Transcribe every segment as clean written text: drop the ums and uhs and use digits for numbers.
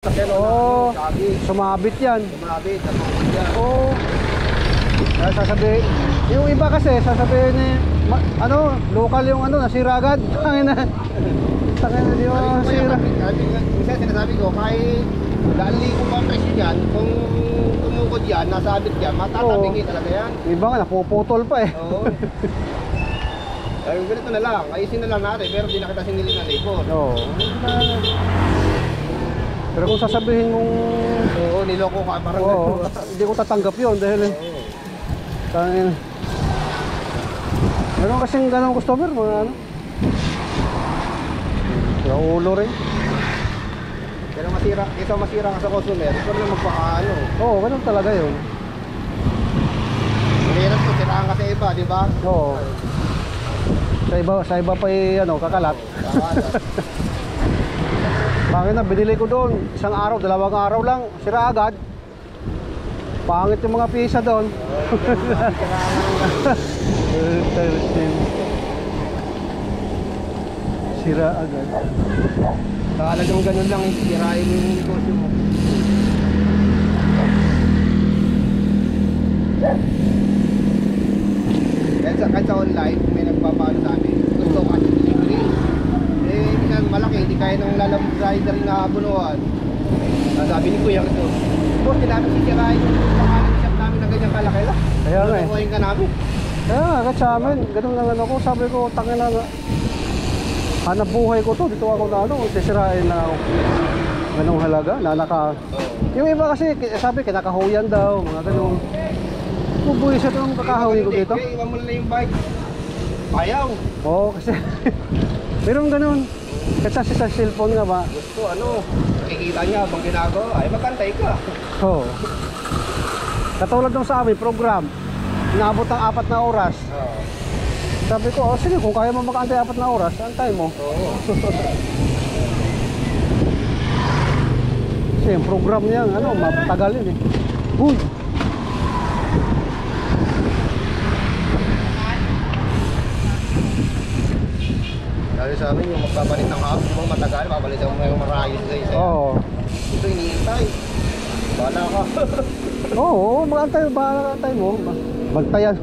Oo, sumabit yan. Sumabit, natungkol yan. Oo. Kaya sasabihin, yung iba kasi sasabihin ni local yung nasira agad. Tangina. Tangina di ba nasira. Minsan sinasabi ko, kahit dali ko pa ang presyo yan, kung tumukod yan, nasabit yan, matatabingi talaga yan. Iba nga, napuputol pa eh. Oo. Ay, ganito na lang, ayusin na lang natin, pero di na kita sinili na labor. Oo. Pero kung sasabihin mong Oo, niloko ka, parang oo, hindi ko tatanggap yun dahil tangina. Meron kasing ganong customer, mga kaya ulo rin. Kaya masira, ito masira ka sa customer, ito na magpakaano. Oo, ganun talaga yun. Mahirap ko, siraan ka sa iba, di ba? Oo. Sa iba pa kakalat. Pangit na, binili ko doon. Isang araw, 2 araw lang. Sira agad. Pangit yung mga pisa doon. Sira agad. Talagang ganun lang, sirain mo yung negosyo mo. Kahit sa online, may nagpapalo sa amin. Gusto ko kasi delivery. Eh, minsan malaki, hindi kaya ng lalamog rider na abunuan. Sabi ni Kuya ito, boss, hindi namin sisirain yung pangalan shop namin na ganyan kalaki lang. Kaya nga eh. Nakukuhin ka namin. Kaya nga, kahit sa amin, ganun lang ako. Sabi ko, tangin na hanap buhay ko to. Dito ako sisirain na ako. Ganong halaga, Yung iba kasi, sabi, kinakahuyan daw, mga ganun. Bubuhay siya itong kakahoy ko dito. Iwan mo na yung bike. Ayaw. Oo, kasi meron ganun. Kasi sa cellphone nga ba? Gusto nakikita niya habang ginagawa, ay magkantay ka. Oo. Katulad nung sa amin, program. Inabot ng 4 na oras. Oo. Sabi ko, sige, kung kaya mo makantay 4 na oras, antay mo. Oo. Kasi yung program niya, matagal yun eh. Uy! Sabi sa amin, yung magpapalit ng hub, yung mga matagal, papalit ang mga marayos guys. Oo. Ito iniintay. Bahala ka. Oo, magantay, bahala antay mo. Magtayan.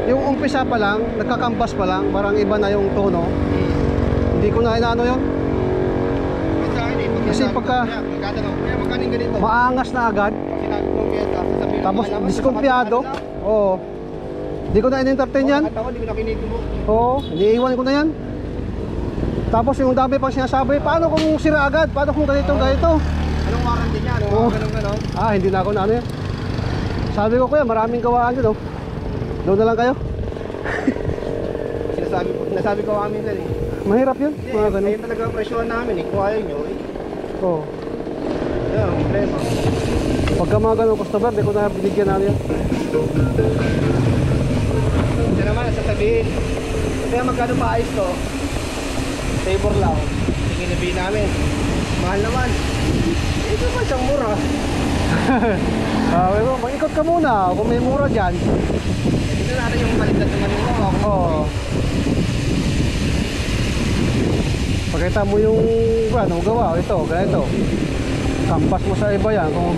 Yung umpisa pa lang, nagkakambas pa lang, parang iba na yung tono. Hindi ko na inaano yun. Kasi pagka magkaning ganito. maangas na agad, Pag sinabi ko piyesta, sasabihin tapos diskumpiyado, oo. Hindi ko na in-entertain yan. At ako, hindi ko nakinig mo. Oo, iniiwan ko na yan. Tapos yung dami pang sinasabi, paano kung sira agad? Paano kung ganito? Anong warranty niya? Oo. Ganun? Ah, hindi na ako na ano yan. Sabi ko, kuya, maraming gawaan yun, doon na lang kayo. Sinasabi ko kami din eh. Mahirap yun, mga ganun. Ayun talaga ang presyon namin eh. Kung ayaw nyo eh. Oo. Yan ang problema. Pagka mga ganun customer, di ko na binigyan namin yan. Ito naman, sasabihin. Kaya magkano pa ayos to? Favor lang. Tingin namin. Mahal naman. Ito pa siyang mura. Sabi ko, mag-ikot ka muna kung may mura dyan. Ito natin yung baliktad naman mo. Oo. Pakita mo yung gawa. Ito, ganito. Kampas mo sa iba yan. Kung